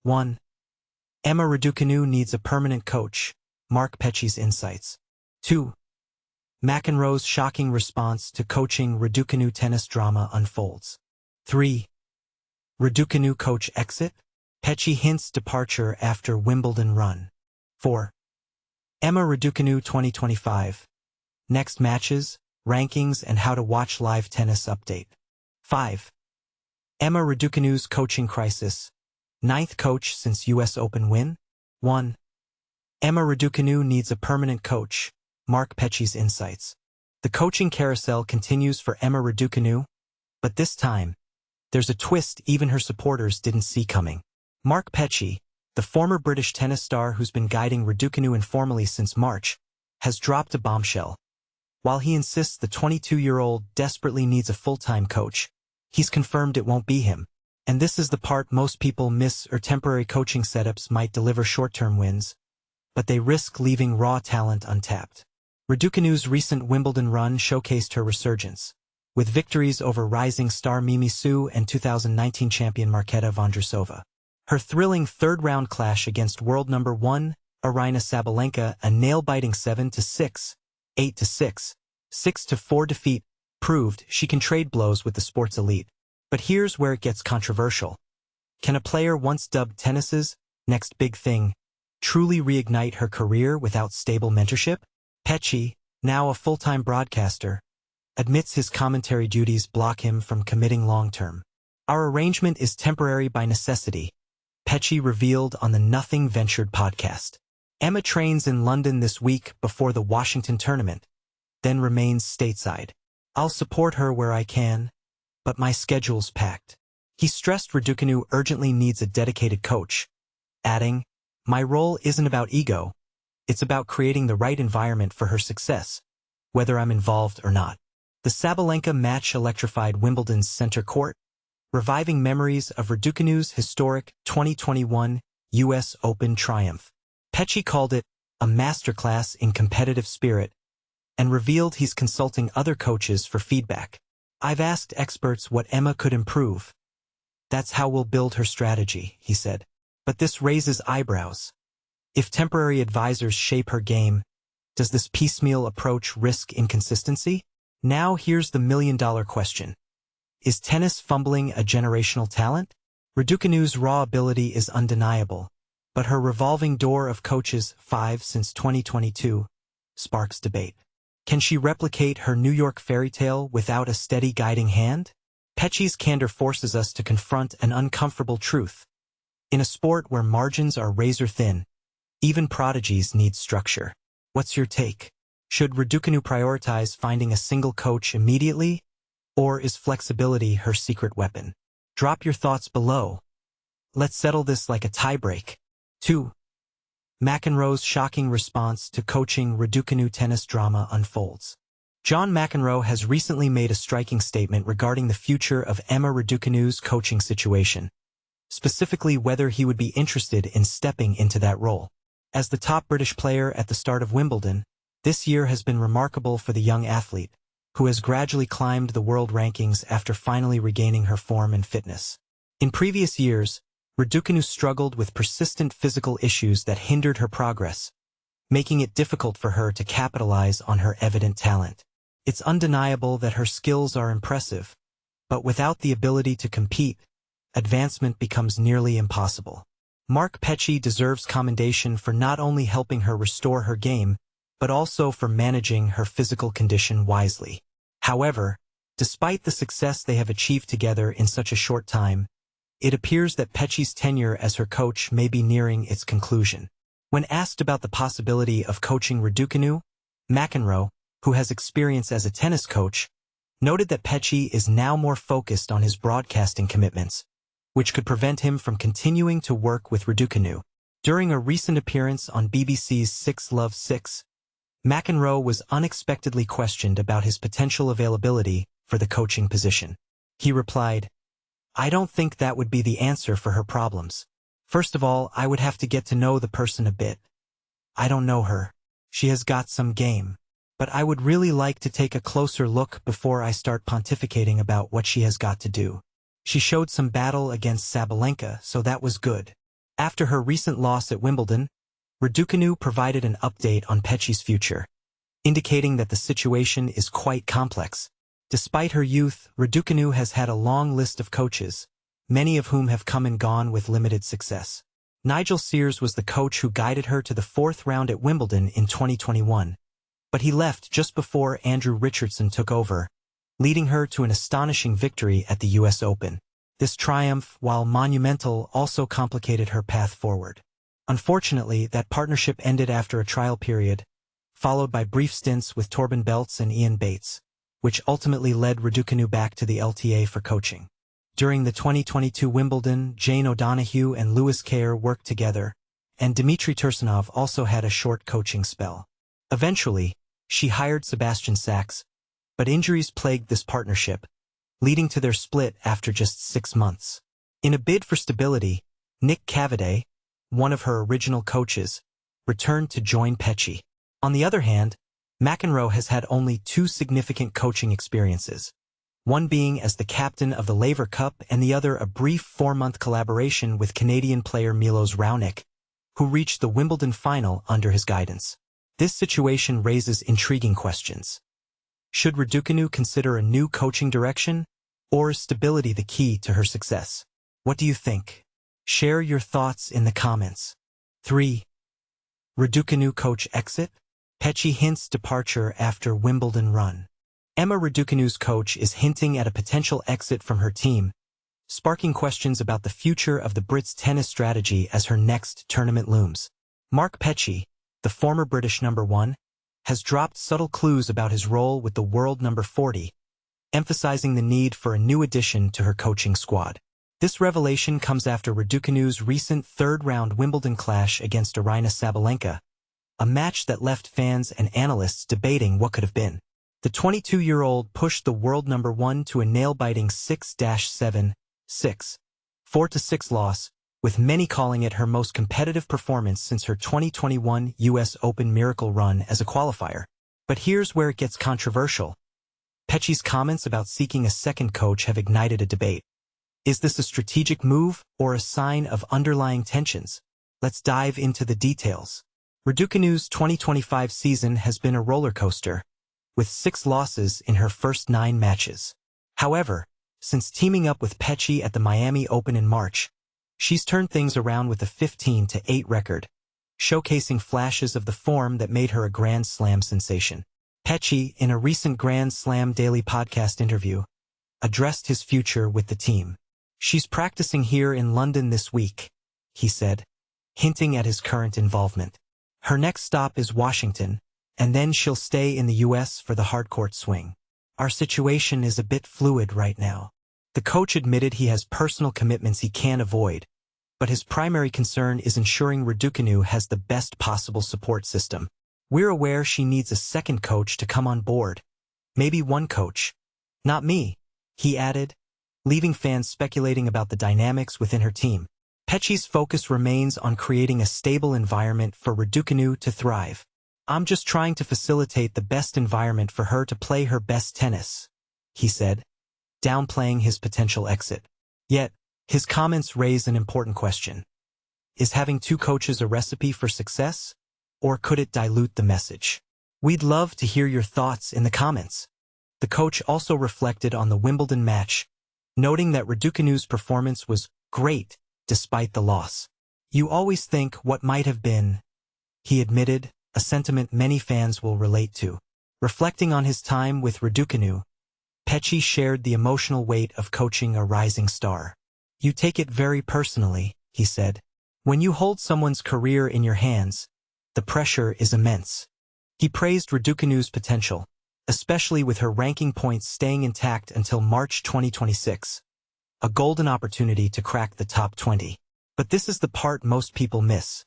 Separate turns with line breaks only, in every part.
1. Emma Raducanu needs a permanent coach. Mark Petchey's insights. 2. McEnroe's shocking response to coaching Raducanu tennis drama unfolds. 3. Raducanu coach exit? Petchey hints departure after Wimbledon run. 4. Emma Raducanu 2025. Next matches, rankings, and how to watch live tennis update. 5. Emma Raducanu's coaching crisis. 9th coach since US Open win? 1. Emma Raducanu needs a permanent coach. Mark Petchey's insights. The coaching carousel continues for Emma Raducanu, but this time, there's a twist even her supporters didn't see coming. Mark Petchey, the former British tennis star who's been guiding Raducanu informally since March, has dropped a bombshell. While he insists the 22-year-old desperately needs a full-time coach, he's confirmed it won't be him. And this is the part most people miss, or temporary coaching setups might deliver short-term wins, but they risk leaving raw talent untapped. Raducanu's recent Wimbledon run showcased her resurgence, with victories over rising star Mimi Su and 2019 champion Marketa Vondrousova. Her thrilling third-round clash against world number 1, Aryna Sabalenka, a nail-biting 7-6, 8-6, 6-4 defeat, proved she can trade blows with the sport's elite. But here's where it gets controversial. Can a player once dubbed tennis's next big thing truly reignite her career without stable mentorship? Petchey, now a full-time broadcaster, admits his commentary duties block him from committing long-term. Our arrangement is temporary by necessity, Petchey revealed on the Nothing Ventured podcast. Emma trains in London this week before the Washington tournament, then remains stateside. I'll support her where I can, but my schedule's packed. He stressed Raducanu urgently needs a dedicated coach, adding, "My role isn't about ego. It's about creating the right environment for her success, whether I'm involved or not." The Sabalenka match electrified Wimbledon's center court, reviving memories of Raducanu's historic 2021 US Open triumph. Petchey called it a masterclass in competitive spirit and revealed he's consulting other coaches for feedback. "I've asked experts what Emma could improve. That's how we'll build her strategy," he said. But this raises eyebrows. If temporary advisors shape her game, does this piecemeal approach risk inconsistency? Now here's the million-dollar question. Is tennis fumbling a generational talent? Raducanu's raw ability is undeniable, but her revolving door of coaches, 5 since 2022, sparks debate. Can she replicate her New York fairy tale without a steady guiding hand? Petchey's candor forces us to confront an uncomfortable truth. In a sport where margins are razor-thin, even prodigies need structure. What's your take? Should Raducanu prioritize finding a single coach immediately, or is flexibility her secret weapon? Drop your thoughts below. Let's settle this like a tiebreak. 2. McEnroe's shocking response to coaching Raducanu tennis drama unfolds. John McEnroe has recently made a striking statement regarding the future of Emma Raducanu's coaching situation, specifically whether he would be interested in stepping into that role. As the top British player at the start of Wimbledon, this year has been remarkable for the young athlete, who has gradually climbed the world rankings after finally regaining her form and fitness. In previous years, Raducanu struggled with persistent physical issues that hindered her progress, making it difficult for her to capitalize on her evident talent. It's undeniable that her skills are impressive, but without the ability to compete, advancement becomes nearly impossible. Mark Petchey deserves commendation for not only helping her restore her game, but also for managing her physical condition wisely. However, despite the success they have achieved together in such a short time, it appears that Petchey's tenure as her coach may be nearing its conclusion. When asked about the possibility of coaching Raducanu, McEnroe, who has experience as a tennis coach, noted that Petchey is now more focused on his broadcasting commitments, which could prevent him from continuing to work with Raducanu. During a recent appearance on BBC's 6 Love 6, McEnroe was unexpectedly questioned about his potential availability for the coaching position. He replied, "I don't think that would be the answer for her problems. First of all, I would have to get to know the person a bit. I don't know her. She has got some game. But I would really like to take a closer look before I start pontificating about what she has got to do. She showed some battle against Sabalenka, so that was good. After her recent loss at Wimbledon, Raducanu provided an update on Petchey's future, indicating that the situation is quite complex. Despite her youth, Raducanu has had a long list of coaches, many of whom have come and gone with limited success. Nigel Sears was the coach who guided her to the fourth round at Wimbledon in 2021, but he left just before Andrew Richardson took over, leading her to an astonishing victory at the US Open. This triumph, while monumental, also complicated her path forward. Unfortunately, that partnership ended after a trial period, followed by brief stints with Torben Beltz and Ian Bates, which ultimately led Raducanu back to the LTA for coaching. During the 2022 Wimbledon, Jane O'Donoghue and Lewis Kerr worked together, and Dmitry Tursunov also had a short coaching spell. Eventually, she hired Sebastian Sachs, but injuries plagued this partnership, leading to their split after just 6 months. In a bid for stability, Nick Cavaday, one of her original coaches, returned to join Petchey. On the other hand, McEnroe has had only 2 significant coaching experiences, one being as the captain of the Laver Cup and the other a brief 4-month collaboration with Canadian player Milos Raonic, who reached the Wimbledon final under his guidance. This situation raises intriguing questions. Should Raducanu consider a new coaching direction, or is stability the key to her success? What do you think? Share your thoughts in the comments. 3. Raducanu coach exit? Petchey hints departure after Wimbledon run. Emma Raducanu's coach is hinting at a potential exit from her team, sparking questions about the future of the Brit's tennis strategy as her next tournament looms. Mark Petchey, the former British number 1, has dropped subtle clues about his role with the world number 40, emphasizing the need for a new addition to her coaching squad. This revelation comes after Raducanu's recent third-round Wimbledon clash against Aryna Sabalenka, a match that left fans and analysts debating what could have been. The 22-year-old pushed the world number 1 to a nail-biting 6-7, 6, 4-6 loss, with many calling it her most competitive performance since her 2021 US Open miracle run as a qualifier. But here's where it gets controversial. Petchey's comments about seeking a second coach have ignited a debate. Is this a strategic move or a sign of underlying tensions? Let's dive into the details. Raducanu's 2025 season has been a roller coaster, with 6 losses in her first 9 matches. However, since teaming up with Petchey at the Miami Open in March, she's turned things around with a 15-8 record, showcasing flashes of the form that made her a Grand Slam sensation. Petchey, in a recent Grand Slam Daily podcast interview, addressed his future with the team. "She's practicing here in London this week," he said, hinting at his current involvement. "Her next stop is Washington, and then she'll stay in the US for the hardcourt swing. Our situation is a bit fluid right now." The coach admitted he has personal commitments he can't avoid, but his primary concern is ensuring Raducanu has the best possible support system. "We're aware she needs a second coach to come on board. Maybe one coach. Not me," he added, leaving fans speculating about the dynamics within her team. Petchey's focus remains on creating a stable environment for Raducanu to thrive. "I'm just trying to facilitate the best environment for her to play her best tennis," he said, downplaying his potential exit. Yet, his comments raise an important question. Is having 2 coaches a recipe for success, or could it dilute the message? We'd love to hear your thoughts in the comments. The coach also reflected on the Wimbledon match, noting that Raducanu's performance was great despite the loss. "You always think what might have been," he admitted, a sentiment many fans will relate to. Reflecting on his time with Raducanu, Petchey shared the emotional weight of coaching a rising star. "You take it very personally," he said. "When you hold someone's career in your hands, the pressure is immense." He praised Raducanu's potential, especially with her ranking points staying intact until March 2026, a golden opportunity to crack the top 20. But this is the part most people miss.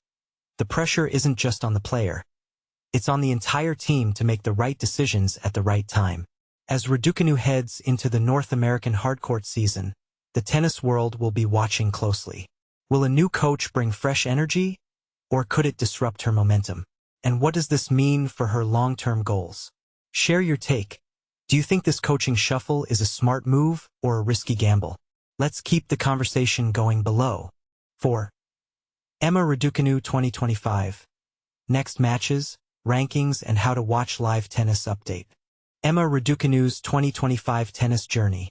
The pressure isn't just on the player. It's on the entire team to make the right decisions at the right time. As Raducanu heads into the North American hardcourt season, the tennis world will be watching closely. Will a new coach bring fresh energy, or could it disrupt her momentum? And what does this mean for her long-term goals? Share your take. Do you think this coaching shuffle is a smart move or a risky gamble? Let's keep the conversation going below. 4. Emma Raducanu 2025. Next matches, rankings, and how to watch live tennis update. Emma Raducanu's 2025 tennis journey.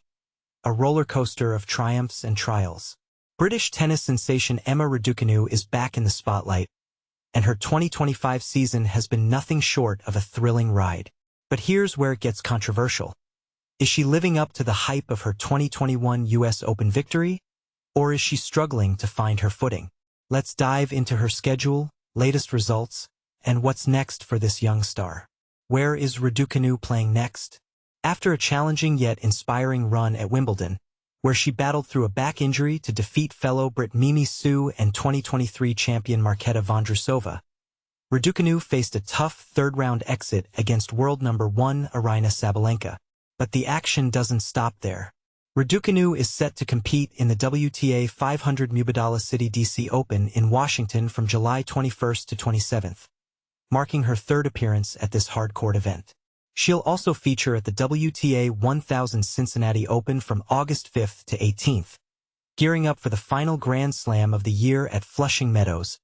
A roller coaster of triumphs and trials. British tennis sensation Emma Raducanu is back in the spotlight, and her 2025 season has been nothing short of a thrilling ride. But here's where it gets controversial. Is she living up to the hype of her 2021 US Open victory, or is she struggling to find her footing? Let's dive into her schedule, latest results, and what's next for this young star. Where is Raducanu playing next? After a challenging yet inspiring run at Wimbledon, where she battled through a back injury to defeat fellow Brit Mimi Su and 2023 champion Marketa Vondrousova, Raducanu faced a tough third-round exit against world number 1 Aryna Sabalenka. But the action doesn't stop there. Raducanu is set to compete in the WTA 500 Mubadala City DC Open in Washington from July 21st to 27th, marking her third appearance at this hardcourt event. She'll also feature at the WTA 1000 Cincinnati Open from August 5th to 18th, gearing up for the final Grand Slam of the year at Flushing Meadows,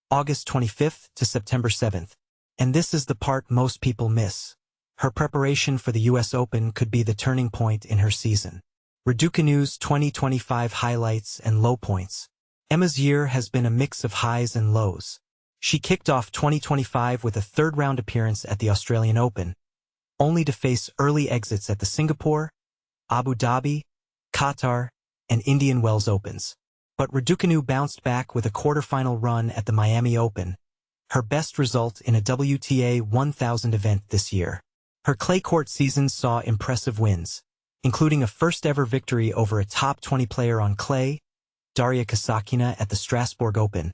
August 25th to September 7th. And this is the part most people miss. Her preparation for the US Open could be the turning point in her season. Raducanu's 2025 highlights and low points. Emma's year has been a mix of highs and lows. She kicked off 2025 with a third-round appearance at the Australian Open, only to face early exits at the Singapore, Abu Dhabi, Qatar, and Indian Wells Opens. But Raducanu bounced back with a quarterfinal run at the Miami Open, her best result in a WTA 1000 event this year. Her clay court season saw impressive wins, including a first-ever victory over a top 20 player on clay, Daria Kasatkina at the Strasbourg Open.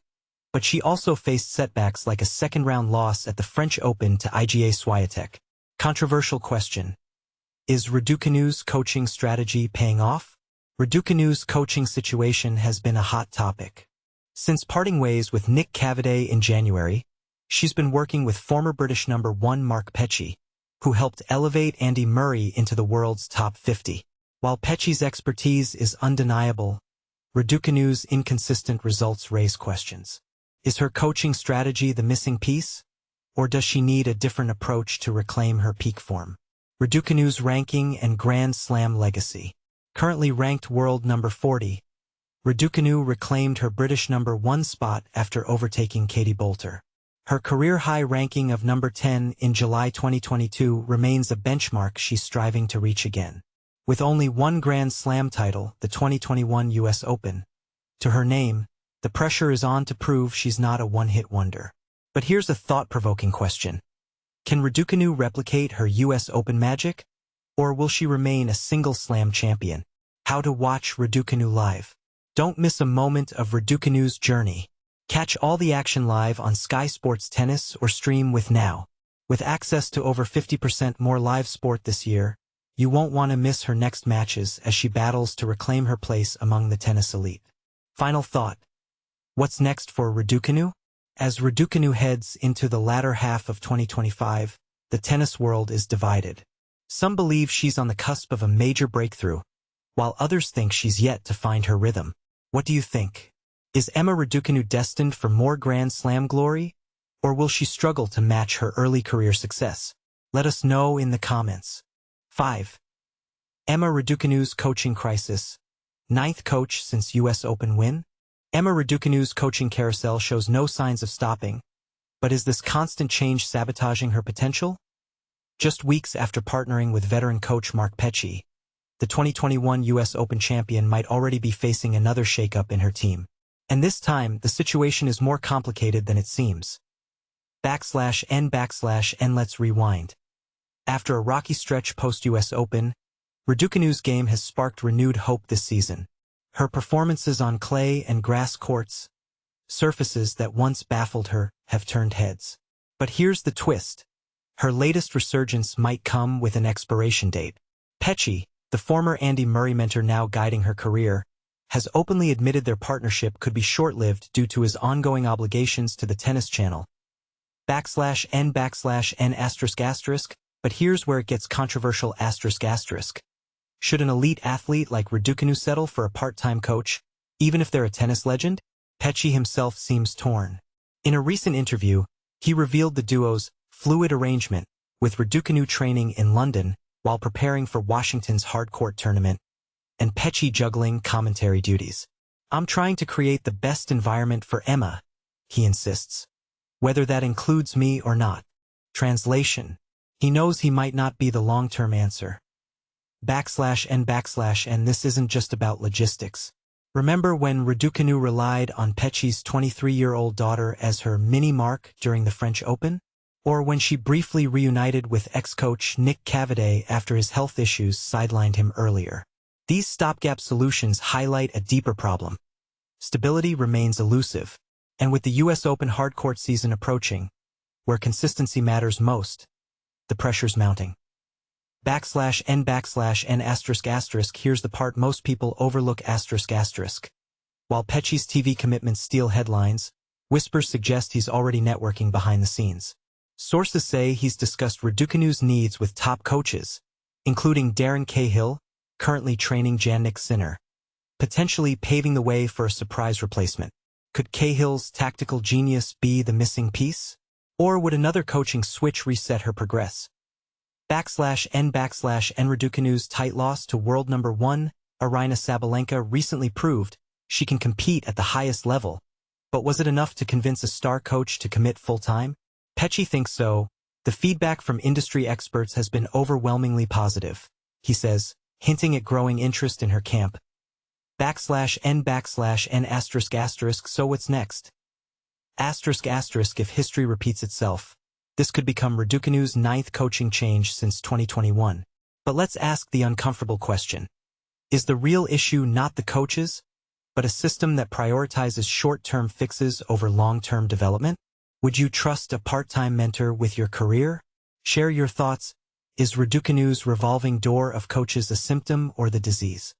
But she also faced setbacks like a second-round loss at the French Open to Iga Swiatek. Controversial question. Is Raducanu's coaching strategy paying off? Raducanu's coaching situation has been a hot topic. Since parting ways with Nick Cavaday in January, she's been working with former British number 1 Mark Petchey, who helped elevate Andy Murray into the world's top 50. While Petchey's expertise is undeniable, Raducanu's inconsistent results raise questions. Is her coaching strategy the missing piece, or does she need a different approach to reclaim her peak form? Raducanu's ranking and Grand Slam legacy. Currently ranked world number 40, Raducanu reclaimed her British number 1 spot after overtaking Katie Boulter. Her career-high ranking of number 10 in July 2022 remains a benchmark she's striving to reach again. With only one Grand Slam title, the 2021 US Open, to her name, the pressure is on to prove she's not a one-hit wonder. But here's a thought-provoking question. Can Raducanu replicate her US Open magic? Or will she remain a single slam champion? How to watch Raducanu live. Don't miss a moment of Raducanu's journey. Catch all the action live on Sky Sports Tennis or stream with Now. With access to over 50% more live sport this year, you won't want to miss her next matches as she battles to reclaim her place among the tennis elite. Final thought. What's next for Raducanu? As Raducanu heads into the latter half of 2025, the tennis world is divided. Some believe she's on the cusp of a major breakthrough, while others think she's yet to find her rhythm. What do you think? Is Emma Raducanu destined for more Grand Slam glory, or will she struggle to match her early career success? Let us know in the comments. 5. Emma Raducanu's coaching crisis. 9th coach since US Open win? Emma Raducanu's coaching carousel shows no signs of stopping, but is this constant change sabotaging her potential? Just weeks after partnering with veteran coach Mark Petchey, the 2021 US Open champion might already be facing another shakeup in her team. And this time, the situation is more complicated than it seems. /N/N let's rewind. After a rocky stretch post-US Open, Raducanu's game has sparked renewed hope this season. Her performances on clay and grass courts, surfaces that once baffled her, have turned heads. But here's the twist. Her latest resurgence might come with an expiration date. Petchey, the former Andy Murray mentor now guiding her career, has openly admitted their partnership could be short-lived due to his ongoing obligations to the Tennis Channel. /N/N***, but here's where it gets controversial ***. Should an elite athlete like Raducanu settle for a part-time coach, even if they're a tennis legend? Petchey himself seems torn. In a recent interview, he revealed the duo's fluid arrangement, with Raducanu training in London while preparing for Washington's hardcourt tournament, and Petchey juggling commentary duties. "I'm trying to create the best environment for Emma," he insists, "whether that includes me or not." Translation: he knows he might not be the long-term answer. /n/and this isn't just about logistics. Remember when Raducanu relied on Petchey's 23-year-old daughter as her mini-mark during the French Open? Or when she briefly reunited with ex-coach Nick Cavaday after his health issues sidelined him earlier? These stopgap solutions highlight a deeper problem. Stability remains elusive, and with the US Open hardcourt season approaching, where consistency matters most, the pressure's mounting. /n/and here's the part most people overlook ***. While Petchey's TV commitments steal headlines, whispers suggest he's already networking behind the scenes. Sources say he's discussed Raducanu's needs with top coaches, including Darren Cahill, currently training Jannik Sinner, potentially paving the way for a surprise replacement. Could Cahill's tactical genius be the missing piece? Or would another coaching switch reset her progress? /n/and Raducanu's tight loss to world number 1, Aryna Sabalenka, recently proved she can compete at the highest level. But was it enough to convince a star coach to commit full-time? Petchey thinks so. The feedback from industry experts has been overwhelmingly positive, he says, hinting at growing interest in her camp. /n/and so what's next? ***If history repeats itself, this could become Raducanu's 9th coaching change since 2021. But let's ask the uncomfortable question. Is the real issue not the coaches, but a system that prioritizes short-term fixes over long-term development? Would you trust a part-time mentor with your career? Share your thoughts. Is Raducanu's revolving door of coaches a symptom or the disease?